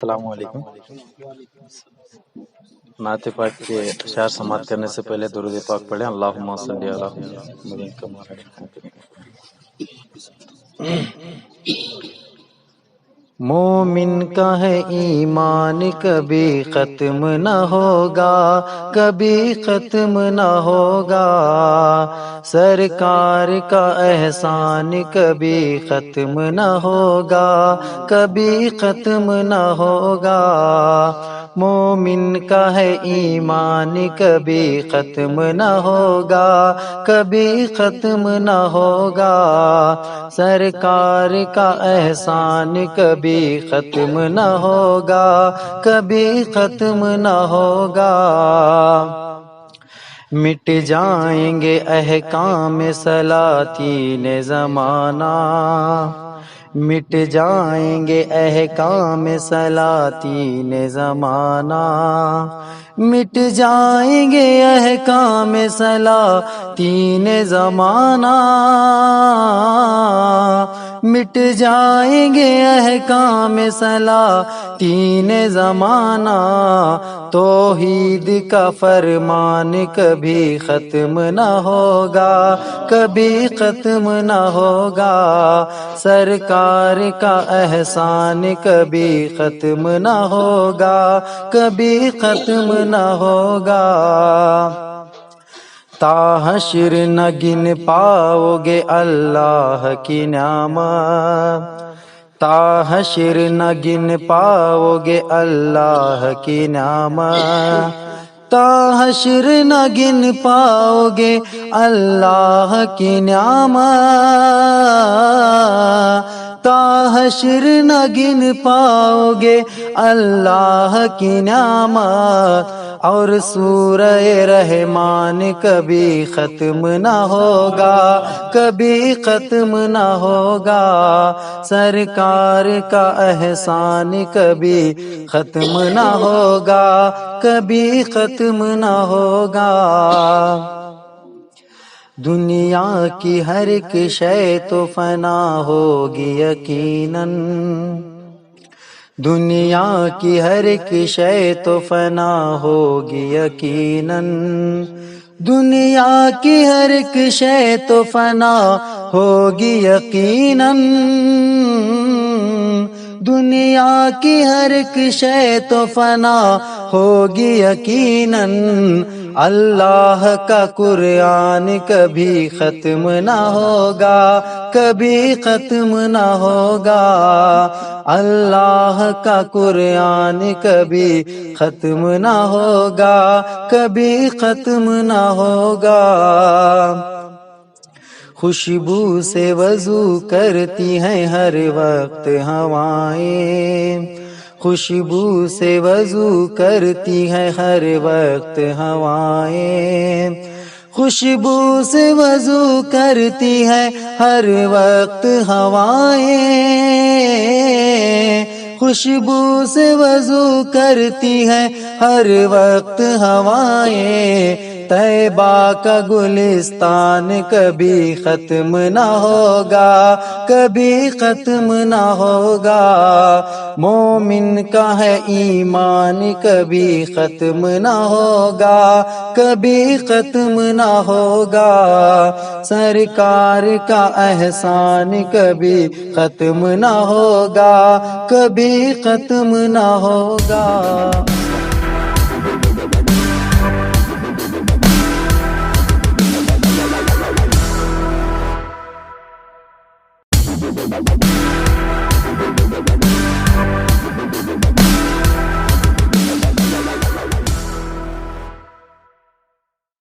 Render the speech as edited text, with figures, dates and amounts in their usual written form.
السلام علیکم۔ نعت پاک کے اشعار سماعت کرنے سے پہلے درود پاک پڑھیں۔ اللہم صلی علی محمد کما مومن کا ہے ایمان کبھی ختم نہ ہوگا، کبھی ختم نہ ہوگا، سرکار کا احسان کبھی ختم نہ ہوگا، کبھی ختم نہ ہوگا، مومن کا ہے ایمان کبھی ختم نہ ہوگا، کبھی ختم نہ ہوگا، سرکار کا احسان کبھی ختم نہ ہوگا، کبھی ختم نہ ہوگا، مٹ جائیں گے احکام سلاطین زمانہ، مٹ جائیں گے احکام سلاطین زمانہ، مٹ جائیں گے احکام سلاطین زمانہ، مٹ جائیں گے احکام سلاطین زمانہ، توحید کا فرمان کبھی ختم نہ ہوگا، کبھی ختم نہ ہوگا، سرکار کا احسان کبھی ختم نہ ہوگا، کبھی ختم نہ ہوگا، تا حشر نہ گن پاؤ گے اللہ کی نعمت، تا حشر نہ گن پاؤ گے اللہ کی نعمت، تا حشر نہ گن پاؤ گے اللہ کی نعمت، تا حشر نہ گن پاؤ گے اللہ کی نعمت، اور سورہ رحمان کبھی ختم نہ ہوگا، کبھی ختم نہ ہوگا، سرکار کا احسان کبھی ختم نہ ہوگا، کبھی ختم نہ ہوگا، دنیا کی ہر ایک شے تو فنا ہوگی یقیناً، دنیا کی ہر ایک شے تو فنا ہوگی یقیناً، دنیا کی ہر ایک شے تو فنا ہوگی یقیناً، دنیا کی ہر ایک شے تو فنا ہوگی یقیناً، اللہ کا قرآن کبھی ختم نہ ہوگا، کبھی ختم نہ ہوگا، اللہ کا قرآن کبھی ختم نہ ہوگا، کبھی ختم نہ ہوگا، خوشبو سے وضو کرتی ہیں ہر وقت ہوائیں، خوشبو سے وضو کرتی ہیں ہر وقت ہوائیں، خوشبو سے وضو کرتی ہے ہر وقت ہوائیں، خوشبو سے وضو کرتی ہے ہر وقت ہوائیں، طیبہ کا گلستان کبھی ختم نہ ہوگا، کبھی ختم نہ ہوگا، مومن کا ہے ایمان کبھی ختم نہ ہوگا، کبھی ختم نہ ہوگا، سرکار کا احسان کبھی ختم نہ ہوگا، کبھی ختم نہ ہوگا۔